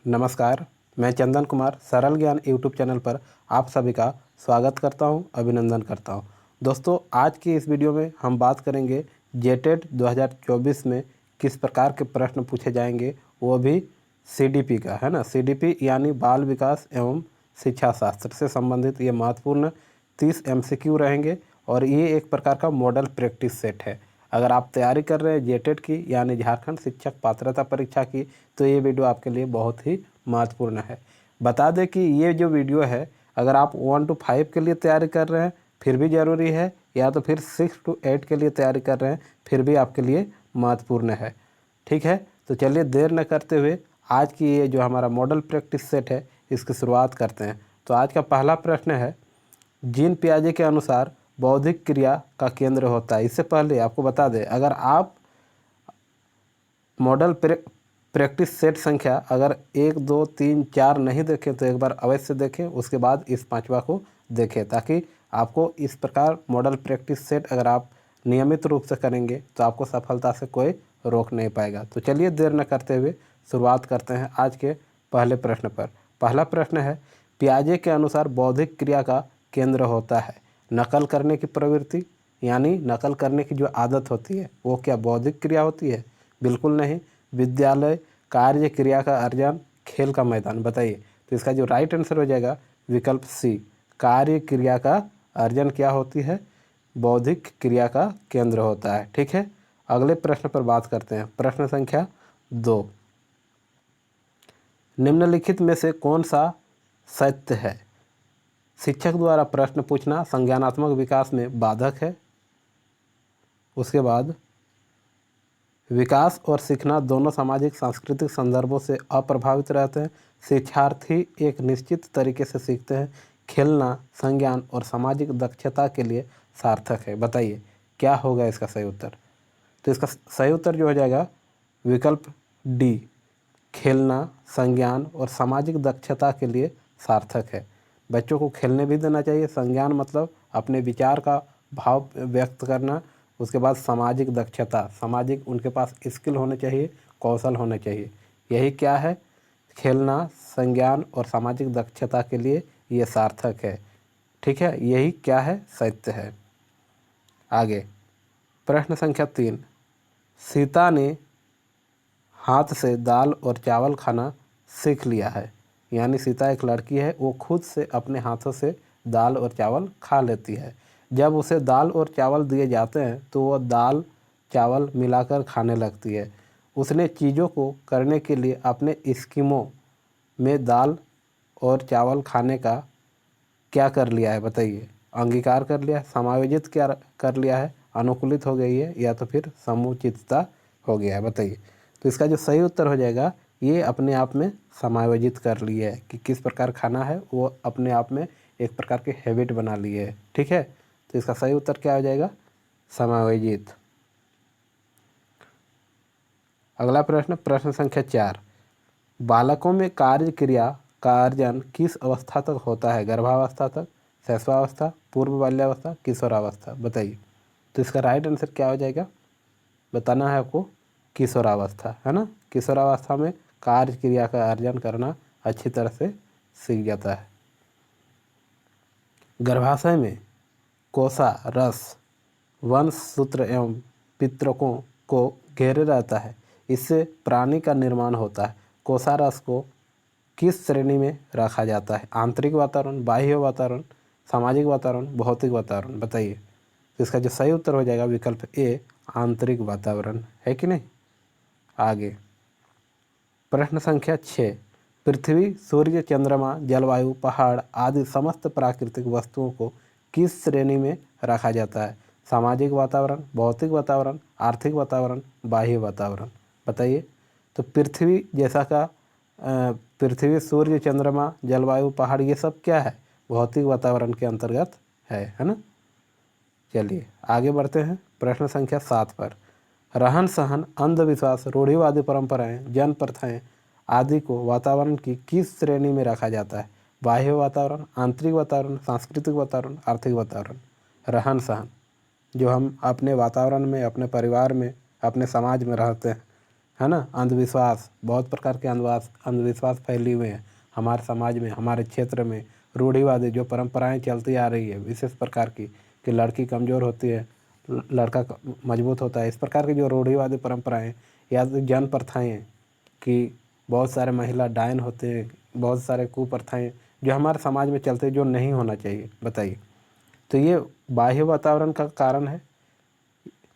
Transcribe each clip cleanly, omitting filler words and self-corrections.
नमस्कार, मैं चंदन कुमार सरल ज्ञान यूट्यूब चैनल पर आप सभी का स्वागत करता हूं, अभिनंदन करता हूं। दोस्तों, आज की इस वीडियो में हम बात करेंगे जेटेट 2024 में किस प्रकार के प्रश्न पूछे जाएंगे, वो भी सीडीपी का, है ना। सीडीपी यानी बाल विकास एवं शिक्षा शास्त्र से संबंधित ये महत्वपूर्ण 30 एमसीक्यू रहेंगे और ये एक प्रकार का मॉडल प्रैक्टिस सेट है। अगर आप तैयारी कर रहे हैं जेटेट की यानी झारखंड शिक्षक पात्रता परीक्षा की, तो ये वीडियो आपके लिए बहुत ही महत्वपूर्ण है। बता दें कि ये जो वीडियो है, अगर आप 1 to 5 के लिए तैयारी कर रहे हैं फिर भी ज़रूरी है, या तो फिर 6 to 8 के लिए तैयारी कर रहे हैं फिर भी आपके लिए महत्वपूर्ण है। ठीक है, तो चलिए देर न करते हुए आज की ये जो हमारा मॉडल प्रैक्टिस सेट है इसकी शुरुआत करते हैं। तो आज का पहला प्रश्न है, जीन पियाजे के अनुसार बौद्धिक क्रिया का केंद्र होता है। इससे पहले आपको बता दें, अगर आप मॉडल प्रैक्टिस सेट संख्या अगर 1, 2, 3, 4 नहीं देखें तो एक बार अवश्य देखें, उसके बाद इस 5वां को देखें, ताकि आपको इस प्रकार मॉडल प्रैक्टिस सेट अगर आप नियमित रूप से करेंगे तो आपको सफलता से कोई रोक नहीं पाएगा। तो चलिए देर न करते हुए शुरुआत करते हैं आज के पहले प्रश्न पर। पहला प्रश्न है, पियाजे के अनुसार बौद्धिक क्रिया का केंद्र होता है नकल करने की प्रवृत्ति, यानी नकल करने की जो आदत होती है वो क्या बौद्धिक क्रिया होती है? बिल्कुल नहीं। विद्यालय, कार्य क्रिया का अर्जन, खेल का मैदान। बताइए। तो इसका जो राइट आंसर हो जाएगा विकल्प सी, कार्य क्रिया का अर्जन क्या होती है? बौद्धिक क्रिया का केंद्र होता है। ठीक है, अगले प्रश्न पर बात करते हैं। प्रश्न संख्या 2, निम्नलिखित में से कौन सा सत्य है? शिक्षक द्वारा प्रश्न पूछना संज्ञानात्मक विकास में बाधक है। उसके बाद विकास और सीखना दोनों सामाजिक सांस्कृतिक संदर्भों से अप्रभावित रहते हैं। शिक्षार्थी एक निश्चित तरीके से सीखते हैं। खेलना संज्ञान और सामाजिक दक्षता के लिए सार्थक है। बताइए क्या होगा इसका सही उत्तर? तो इसका सही उत्तर जो हो जाएगा विकल्प डी, खेलना संज्ञान और सामाजिक दक्षता के लिए सार्थक है। बच्चों को खेलने भी देना चाहिए। संज्ञान मतलब अपने विचार का भाव व्यक्त करना। उसके बाद सामाजिक दक्षता, सामाजिक उनके पास स्किल होने चाहिए, कौशल होने चाहिए। यही क्या है? खेलना संज्ञान और सामाजिक दक्षता के लिए ये सार्थक है। ठीक है, यही क्या है? सत्य है। आगे प्रश्न संख्या 3, सीता ने हाथ से दाल और चावल खाना सीख लिया है। यानी सीता एक लड़की है, वो खुद से अपने हाथों से दाल और चावल खा लेती है। जब उसे दाल और चावल दिए जाते हैं तो वह दाल चावल मिलाकर खाने लगती है। उसने चीज़ों को करने के लिए अपने स्कीमों में दाल और चावल खाने का क्या कर लिया है? बताइए। अंगीकार कर लिया है, समायोजित क्या कर लिया है, अनुकूलित हो गई है, या तो फिर समुचितता हो गया है? बताइए। तो इसका जो सही उत्तर हो जाएगा, ये अपने आप में समायोजित कर लिया है कि किस प्रकार खाना है, वो अपने आप में एक प्रकार की हैबिट बना ली है। ठीक है, तो इसका सही उत्तर क्या हो जाएगा? समायोजित। अगला प्रश्न, प्रश्न संख्या 4, बालकों में कार्य क्रिया का अर्जन किस अवस्था तक होता है? गर्भावस्था तक, शैशवावस्था, पूर्व बाल्यावस्था, किशोरावस्था। बताइए। तो इसका राइट आंसर क्या हो जाएगा? बताना है आपको, किशोरावस्था, है ना। किशोरावस्था में कार्य क्रिया का अर्जन करना अच्छी तरह से सीख जाता है। गर्भाशय में कोसा रस वंश सूत्र एवं पितरकों को घेरे रहता है। इससे प्राणी का निर्माण होता है। कोसा रस को किस श्रेणी में रखा जाता है? आंतरिक वातावरण, बाह्य वातावरण, सामाजिक वातावरण, भौतिक वातावरण। बताइए। तो इसका जो सही उत्तर हो जाएगा विकल्प ए, आंतरिक वातावरण, है कि नहीं। आगे प्रश्न संख्या 6, पृथ्वी, सूर्य, चंद्रमा, जलवायु, पहाड़ आदि समस्त प्राकृतिक वस्तुओं को किस श्रेणी में रखा जाता है? सामाजिक वातावरण, भौतिक वातावरण, आर्थिक वातावरण, बाह्य वातावरण। बताइए। तो पृथ्वी जैसा का पृथ्वी, सूर्य, चंद्रमा, जलवायु, पहाड़ ये सब क्या है? भौतिक वातावरण के अंतर्गत है ना। चलिए आगे बढ़ते हैं प्रश्न संख्या 7 पर। रहन सहन, अंधविश्वास, रूढ़िवादी परंपराएं, जन प्रथाएं आदि को वातावरण की किस श्रेणी में रखा जाता है? बाह्य वातावरण, आंतरिक वातावरण, सांस्कृतिक वातावरण, आर्थिक वातावरण। रहन सहन जो हम अपने वातावरण में, अपने परिवार में, अपने समाज में रहते हैं, है ना। अंधविश्वास, बहुत प्रकार के अंधविश्वास फैली हुए हैं हमारे समाज में, हमारे क्षेत्र में। रूढ़िवादी जो परंपराएं चलती आ रही है विशेष प्रकार की, कि लड़की कमज़ोर होती है, लड़का मजबूत होता है, इस प्रकार की जो रूढ़िवादी परंपराएं या तो जन प्रथाएँ हैं कि बहुत सारे महिला डायन होते हैं, बहुत सारे कुप्रथाएं जो हमारे समाज में चलते जो नहीं होना चाहिए। बताइए, तो ये बाह्य वातावरण का कारण है।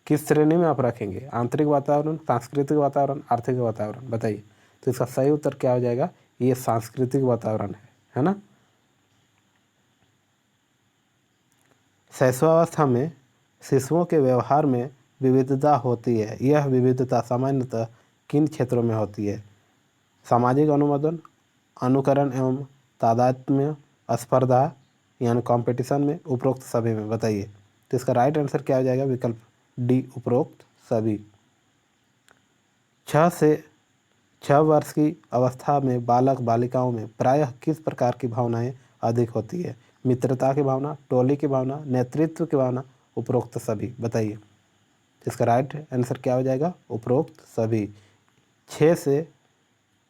किस श्रेणी में आप रखेंगे? आंतरिक वातावरण, सांस्कृतिक वातावरण, आर्थिक वातावरण? बताइए। तो इसका सही उत्तर क्या हो जाएगा? ये सांस्कृतिक वातावरण है ना। शैशवावस्था में शिशुओं के व्यवहार में विविधता होती है। यह विविधता सामान्यतः किन क्षेत्रों में होती है? सामाजिक अनुमोदन, अनुकरण एवं तादात्म्य, स्पर्धा यानी कंपटीशन में, उपरोक्त सभी में? बताइए। तो इसका राइट आंसर क्या हो जाएगा? विकल्प डी, उपरोक्त सभी। 6 वर्ष की अवस्था में बालक बालिकाओं में प्रायः किस प्रकार की भावनाएं अधिक होती है? मित्रता की भावना, टोली की भावना, नेतृत्व की भावना, उपरोक्त सभी? बताइए। इसका राइट आंसर क्या हो जाएगा? उपरोक्त सभी।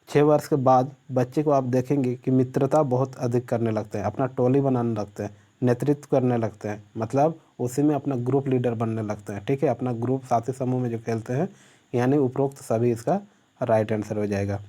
6 वर्ष के बाद बच्चे को आप देखेंगे कि मित्रता बहुत अधिक करने लगते हैं, अपना टोली बनाने लगते हैं, नेतृत्व करने लगते हैं, मतलब उसी में अपना ग्रुप लीडर बनने लगते हैं। ठीक है, अपना ग्रुप साथी समूह में जो खेलते हैं, यानी उपरोक्त सभी इसका राइट आंसर हो जाएगा।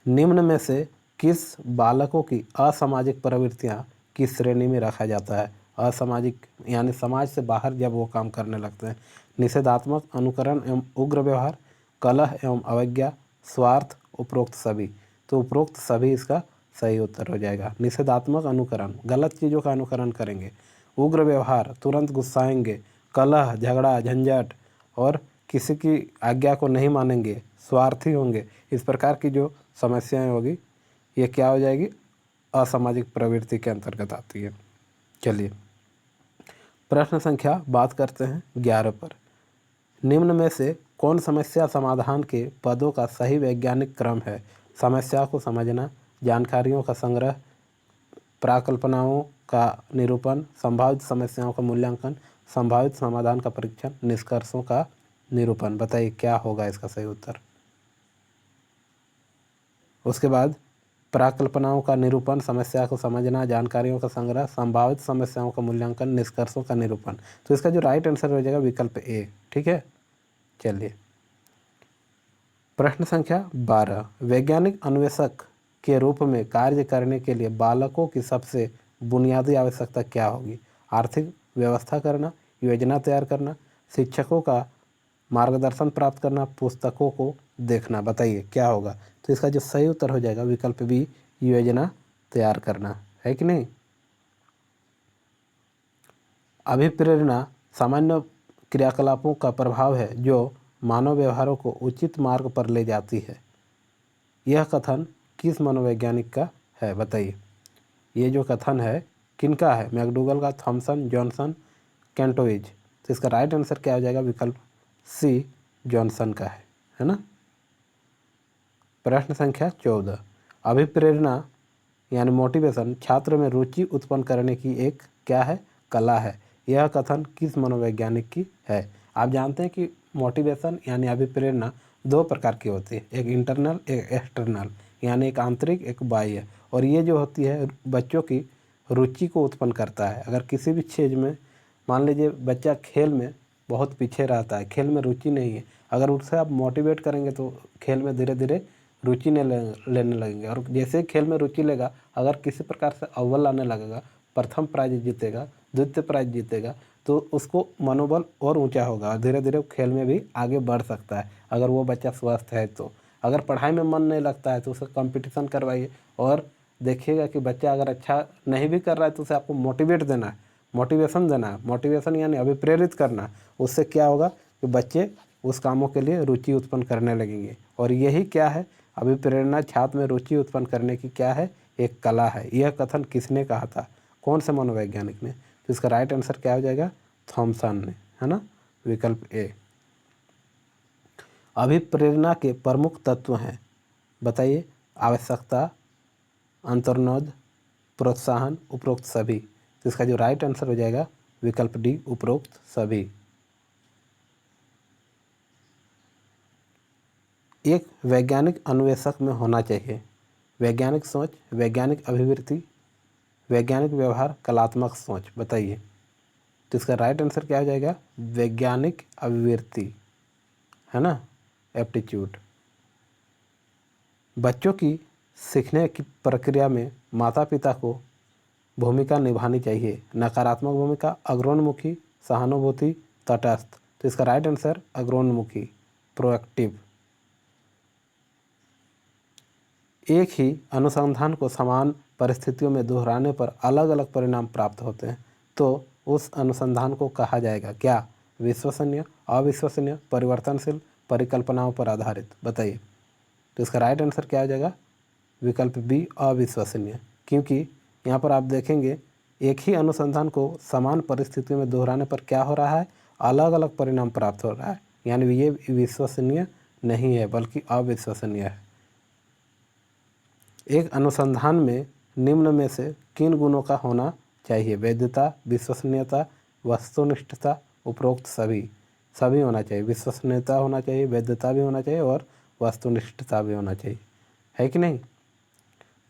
निम्न में से किस बालकों की असामाजिक प्रवृत्तियां किस श्रेणी में रखा जाता है? असामाजिक यानी समाज से बाहर जब वो काम करने लगते हैं। निषेधात्मक, अनुकरण एवं उग्र व्यवहार, कलह एवं अवज्ञा, स्वार्थ, उपरोक्त सभी? तो उपरोक्त सभी इसका सही उत्तर हो जाएगा। निषेधात्मक अनुकरण, गलत चीज़ों का अनुकरण करेंगे। उग्र व्यवहार, तुरंत गुस्साएंगे। कलह, झगड़ा झंझट और किसी की आज्ञा को नहीं मानेंगे, स्वार्थी होंगे। इस प्रकार की जो समस्याएं होगी, ये क्या हो जाएगी? असामाजिक प्रवृत्ति के अंतर्गत आती है। चलिए, प्रश्न संख्या बात करते हैं 11 पर। निम्न में से कौन समस्या समाधान के पदों का सही वैज्ञानिक क्रम है? समस्या को समझना, जानकारियों का संग्रह, प्राकल्पनाओं का निरूपण, संभावित समस्याओं का मूल्यांकन, संभावित समाधान का परीक्षण, निष्कर्षों का निरूपण? बताइए क्या होगा इसका सही उत्तर। उसके बाद प्राकल्पनाओं का निरूपण, समस्या को समझना, जानकारियों का संग्रह, संभावित समस्याओं का मूल्यांकन, निष्कर्षों का निरूपण। तो इसका जो राइट आंसर हो जाएगा विकल्प ए। ठीक है, चलिए, प्रश्न संख्या 12। वैज्ञानिक अन्वेषक के रूप में कार्य करने के लिए बालकों की सबसे बुनियादी आवश्यकता क्या होगी? आर्थिक व्यवस्था करना, योजना तैयार करना, शिक्षकों का मार्गदर्शन प्राप्त करना, पुस्तकों को देखना? बताइए क्या होगा। तो इसका जो सही उत्तर हो जाएगा विकल्प बी, योजना तैयार करना, है कि नहीं। अभिप्रेरणा सामान्य क्रियाकलापों का प्रभाव है जो मानव व्यवहारों को उचित मार्ग पर ले जाती है। यह कथन किस मनोवैज्ञानिक का है? बताइए। ये जो कथन है किनका है? मैकडूगल का, थॉमसन, जॉनसन, कैंटोइज? तो इसका राइट आंसर क्या हो जाएगा? विकल्प सी, जॉनसन का है ना। प्रश्न संख्या 14। अभिप्रेरणा यानी मोटिवेशन छात्र में रुचि उत्पन्न करने की एक क्या है? कला है। यह कथन किस मनोवैज्ञानिक की है? आप जानते हैं कि मोटिवेशन यानी अभिप्रेरणा 2 प्रकार की होती है, एक इंटरनल, एक एक्सटर्नल, यानी एक आंतरिक, एक बाह्य। और ये जो होती है बच्चों की रुचि को उत्पन्न करता है। अगर किसी भी चीज़ में, मान लीजिए बच्चा खेल में बहुत पीछे रहता है, खेल में रुचि नहीं है, अगर उससे आप मोटिवेट करेंगे तो खेल में धीरे धीरे रुचि लेने लगेंगे। और जैसे ही खेल में रुचि लेगा, अगर किसी प्रकार से अव्वल आने लगेगा, प्रथम प्राइज जीतेगा, द्वितीय प्राइज जीतेगा, तो उसको मनोबल और ऊंचा होगा और धीरे धीरे खेल में भी आगे बढ़ सकता है, अगर वो बच्चा स्वस्थ है तो। अगर पढ़ाई में मन नहीं लगता है तो उसे कंपटीशन करवाइए और देखिएगा कि बच्चा अगर अच्छा नहीं भी कर रहा है तो उसे आपको मोटिवेट देना है, मोटिवेशन देना है। मोटिवेशन यानी अभिप्रेरित करना। उससे क्या होगा कि बच्चे उस कामों के लिए रुचि उत्पन्न करने लगेंगे। और यही क्या है? अभिप्रेरणा छात्र में रुचि उत्पन्न करने की क्या है? एक कला है। यह कथन किसने कहा था? कौन से मनोवैज्ञानिक ने? तो इसका राइट आंसर क्या हो जाएगा? थॉमसन ने, है ना, विकल्प ए। अभिप्रेरणा के प्रमुख तत्व हैं, बताइए। आवश्यकता, अंतर्नोद, प्रोत्साहन, उपरोक्त सभी? तो इसका जो राइट आंसर हो जाएगा विकल्प डी, उपरोक्त सभी। एक वैज्ञानिक अन्वेषक में होना चाहिए? वैज्ञानिक सोच, वैज्ञानिक अभिवृत्ति, वैज्ञानिक व्यवहार, कलात्मक सोच। बताइए। तो इसका राइट आंसर क्या हो जाएगा? वैज्ञानिक अभिवृत्ति, है ना, एप्टीट्यूड। बच्चों की सीखने की प्रक्रिया में माता पिता को भूमिका निभानी चाहिए। नकारात्मक भूमिका, अग्रोन्मुखी, सहानुभूति, तटस्थ। तो इसका राइट आंसर अग्रोन्मुखी, प्रोएक्टिव। एक ही अनुसंधान को समान परिस्थितियों में दोहराने पर अलग अलग परिणाम प्राप्त होते हैं, तो उस अनुसंधान को कहा जाएगा क्या? विश्वसनीय, अविश्वसनीय, परिवर्तनशील, परिकल्पनाओं पर आधारित। बताइए। तो इसका राइट आंसर क्या हो जाएगा? विकल्प बी, अविश्वसनीय। क्योंकि यहाँ पर आप देखेंगे एक ही अनुसंधान को समान परिस्थितियों में दोहराने पर क्या हो रहा है? अलग अलग परिणाम प्राप्त हो रहा है, यानी ये विश्वसनीय नहीं है बल्कि अविश्वसनीय है। एक अनुसंधान में निम्न में से किन गुणों का होना चाहिए? वैधता, विश्वसनीयता, वस्तुनिष्ठता, उपरोक्त सभी। सभी होना चाहिए। विश्वसनीयता होना चाहिए, वैधता भी होना चाहिए और वस्तुनिष्ठता भी होना चाहिए, है कि नहीं?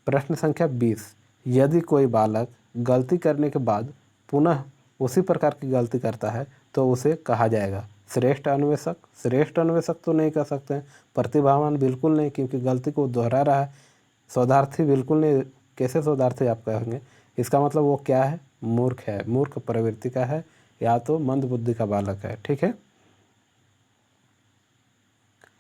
प्रश्न संख्या 20। यदि कोई बालक गलती करने के बाद पुनः उसी प्रकार की गलती करता है तो उसे कहा जाएगा श्रेष्ठ अन्वेषक। श्रेष्ठ अन्वेषक तो नहीं कह सकते हैं, प्रतिभावान बिल्कुल नहीं, क्योंकि गलती को दोहरा रहा है। शोधार्थी बिल्कुल नहीं, कैसे शोधार्थी आप कहेंगे? इसका मतलब वो क्या है? मूर्ख है, मूर्ख प्रवृत्ति का है, या तो मंद बुद्धि का बालक है। ठीक है।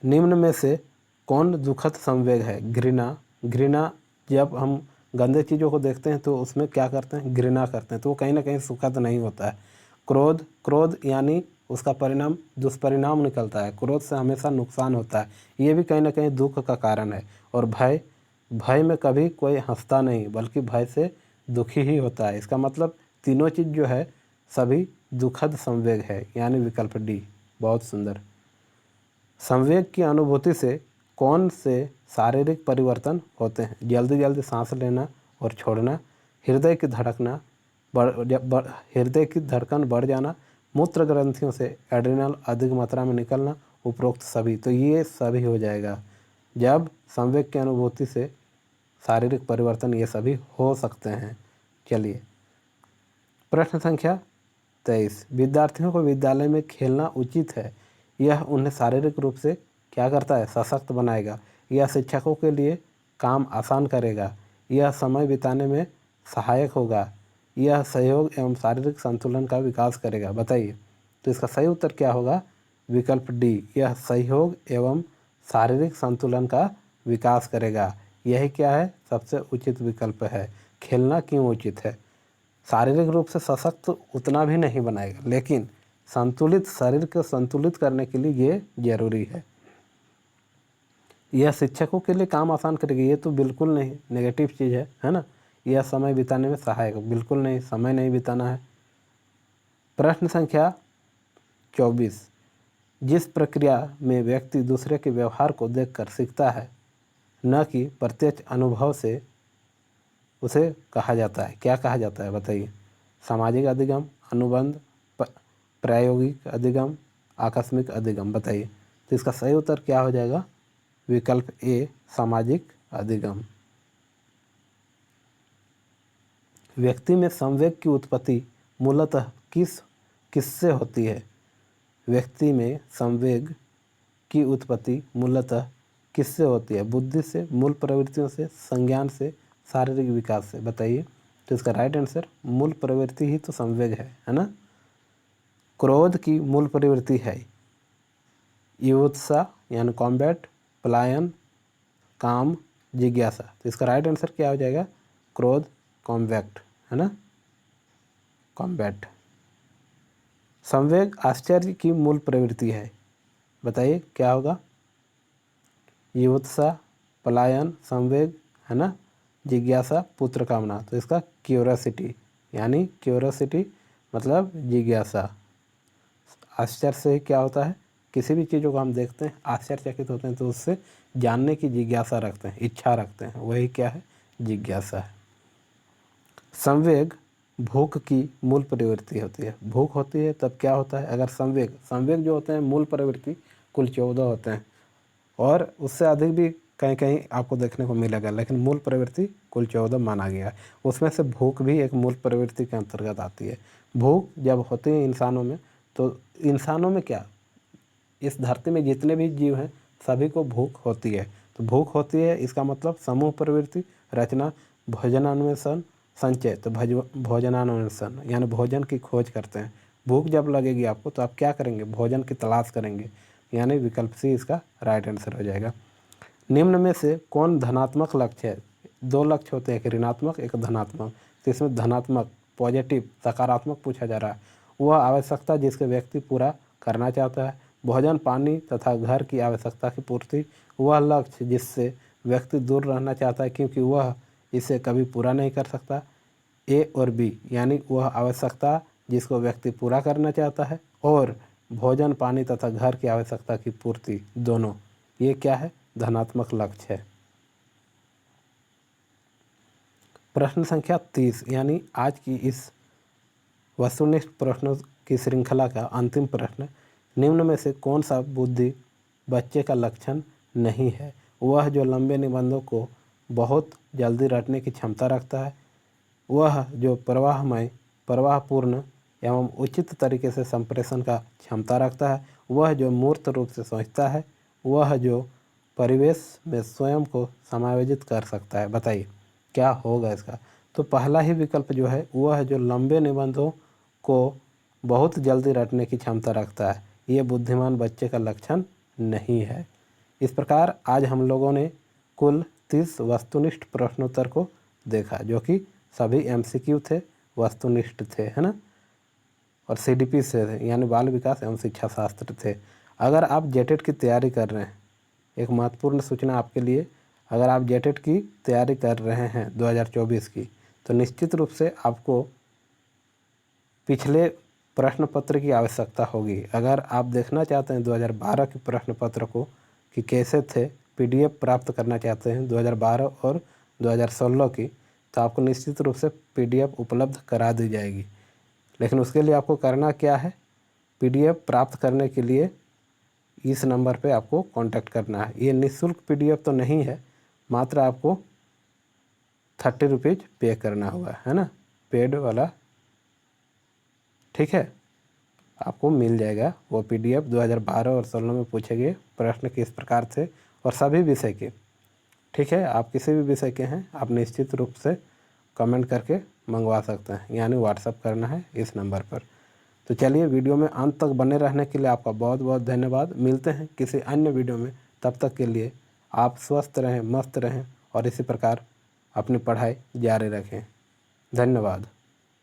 निम्न में से कौन दुखद संवेग है? घृणा। घृणा, जब हम गंदे चीज़ों को देखते हैं तो उसमें क्या करते हैं? घृणा करते हैं, तो वो कहीं ना कहीं सुखद नहीं होता है। क्रोध, क्रोध यानी उसका परिणाम दुष्परिणाम निकलता है। क्रोध से हमेशा नुकसान होता है, ये भी कहीं ना कहीं दुख का कारण है। और भय, भय में कभी कोई हंसता नहीं बल्कि भय से दुखी ही होता है। इसका मतलब तीनों चीज़ जो है सभी दुखद संवेग है, यानी विकल्प डी। बहुत सुंदर। संवेग की अनुभूति से कौन से शारीरिक परिवर्तन होते हैं? जल्दी जल्दी सांस लेना और छोड़ना, हृदय की धड़कना हृदय की धड़कन बढ़ जाना, मूत्र ग्रंथियों से एड्रिनल अधिक मात्रा में निकलना, उपरोक्त सभी। तो ये सभी हो जाएगा। जब संवेग की अनुभूति से शारीरिक परिवर्तन ये सभी हो सकते हैं। चलिए, प्रश्न संख्या 23। विद्यार्थियों को विद्यालय में खेलना उचित है। यह उन्हें शारीरिक रूप से क्या करता है? सशक्त बनाएगा। यह शिक्षकों के लिए काम आसान करेगा। यह समय बिताने में सहायक होगा। यह सहयोग एवं शारीरिक संतुलन का विकास करेगा। बताइए। तो इसका सही उत्तर क्या होगा? विकल्प डी, यह सहयोग एवं शारीरिक संतुलन का विकास करेगा। यही क्या है? सबसे उचित विकल्प है। खेलना क्यों उचित है? शारीरिक रूप से सशक्त उतना भी नहीं बनाएगा, लेकिन संतुलित शरीर को संतुलित करने के लिए ये जरूरी है। यह शिक्षकों के लिए काम आसान करेगी, ये तो बिल्कुल नहीं, नेगेटिव चीज़ है ना। यह समय बिताने में सहायक, बिल्कुल नहीं, समय नहीं बिताना है। प्रश्न संख्या 24। जिस प्रक्रिया में व्यक्ति दूसरे के व्यवहार को देखकर सीखता है, न कि प्रत्यक्ष अनुभव से, उसे कहा जाता है, क्या कहा जाता है? बताइए। सामाजिक अधिगम, अनुबंध, प्रायोगिक अधिगम, आकस्मिक अधिगम। बताइए। तो इसका सही उत्तर क्या हो जाएगा? विकल्प ए, सामाजिक अधिगम। व्यक्ति में संवेग की उत्पत्ति मूलतः किससे होती है? व्यक्ति में संवेग की उत्पत्ति मूलतः किससे होती है? बुद्धि से, मूल प्रवृत्तियों से, संज्ञान से, शारीरिक विकास से। बताइए। तो इसका राइट आंसर मूल प्रवृत्ति ही तो संवेग है ना। क्रोध की मूल प्रवृत्ति है युत्सा यानी कॉम्बैट, पलायन, काम, जिज्ञासा। तो इसका राइट आंसर क्या हो जाएगा? क्रोध, कॉम्बैक्ट, है ना, कॉम्बैट। संवेग आश्चर्य की मूल प्रवृत्ति है। बताइए क्या होगा? युत्सा, पलायन, संवेग, है ना, जिज्ञासा, पुत्र कामना। तो इसका क्यूरियोसिटी, यानी क्यूरियोसिटी मतलब जिज्ञासा। आश्चर्य से क्या होता है? किसी भी चीज़ों को हम देखते हैं, आश्चर्यचकित होते हैं, तो उससे जानने की जिज्ञासा रखते हैं, इच्छा रखते हैं, वही क्या है? जिज्ञासा है। संवेग भूख की मूल प्रवृत्ति होती है। भूख होती है तब क्या होता है? अगर संवेग जो होते हैं मूल प्रवृत्ति कुल 14 होते हैं। और उससे अधिक भी कहीं कहीं आपको देखने को मिलेगा, लेकिन मूल प्रवृत्ति कुल 14 माना गया है। उसमें से भूख भी एक मूल प्रवृत्ति के अंतर्गत आती है। भूख जब होती है इंसानों में, तो इंसानों में क्या, इस धरती में जितने भी जीव हैं सभी को भूख होती है। तो भूख होती है, इसका मतलब समूह प्रवृत्ति, रचना, भोजनान्वेषण, संचय। तो भोजनान्वेषण यानी भोजन की खोज करते हैं। भूख जब लगेगी आपको तो आप क्या करेंगे, भोजन की तलाश करेंगे, यानी विकल्प सी इसका राइट आंसर हो जाएगा। निम्न में से कौन धनात्मक लक्ष्य है? 2 लक्ष्य होते हैं, एक ऋणात्मक एक धनात्मक। तो इसमें धनात्मक, पॉजिटिव, सकारात्मक पूछा जा रहा है। वह आवश्यकता जिसके व्यक्ति पूरा करना चाहता है। भोजन, पानी तथा घर की आवश्यकता की पूर्ति। वह लक्ष्य जिससे व्यक्ति दूर रहना चाहता है क्योंकि वह इसे कभी पूरा नहीं कर सकता। ए और बी, यानी वह आवश्यकता जिसको व्यक्ति पूरा करना चाहता है और भोजन, पानी तथा घर की आवश्यकता की पूर्ति, दोनों, ये क्या है, धनात्मक लक्ष्य है। प्रश्न संख्या 30 यानी आज की इस वस्तुनिष्ठ प्रश्नों की श्रृंखला का अंतिम प्रश्न, निम्न में से कौन सा बुद्धि बच्चे का लक्षण नहीं है? वह जो लंबे निबंधों को बहुत जल्दी रटने की क्षमता रखता है, वह जो प्रवाहमय, प्रवाहपूर्ण एवं उचित तरीके से संप्रेषण का क्षमता रखता है, वह जो मूर्त रूप से सोचता है, वह जो परिवेश में स्वयं को समायोजित कर सकता है। बताइए क्या होगा इसका? तो पहला ही विकल्प जो है, वह जो लंबे निबंधों को बहुत जल्दी रटने की क्षमता रखता है, ये बुद्धिमान बच्चे का लक्षण नहीं है। इस प्रकार आज हम लोगों ने कुल 30 वस्तुनिष्ठ प्रश्नोत्तर को देखा, जो कि सभी MCQ थे, वस्तुनिष्ठ थे, है ना, और CDP से थे, यानी बाल विकास एवं शिक्षा शास्त्र थे। अगर आप जेटेट की तैयारी कर रहे हैं, एक महत्वपूर्ण सूचना आपके लिए, अगर आप जेटेट की तैयारी कर रहे हैं 2024 की, तो निश्चित रूप से आपको पिछले प्रश्न पत्र की आवश्यकता होगी। अगर आप देखना चाहते हैं 2012 के प्रश्न पत्र को कि कैसे थे, PDF प्राप्त करना चाहते हैं 2012 और 2016 की, तो आपको निश्चित रूप से PDF उपलब्ध करा दी जाएगी। लेकिन उसके लिए आपको करना क्या है, PDF प्राप्त करने के लिए इस नंबर पे आपको कांटेक्ट करना है। ये निःशुल्क PDF तो नहीं है, मात्र आपको 30 रुपीज़ पे करना होगा, है ना, पेड वाला, ठीक है। आपको मिल जाएगा वो PDF 2012 और 16 में पूछे गए प्रश्न किस प्रकार थे और सभी विषय के, ठीक है। आप किसी भी विषय के हैं, आप निश्चित रूप से कमेंट करके मंगवा सकते हैं, यानी व्हाट्सअप करना है इस नंबर पर। तो चलिए, वीडियो में अंत तक बने रहने के लिए आपका बहुत बहुत धन्यवाद। मिलते हैं किसी अन्य वीडियो में, तब तक के लिए आप स्वस्थ रहें, मस्त रहें और इसी प्रकार अपनी पढ़ाई जारी रखें। धन्यवाद।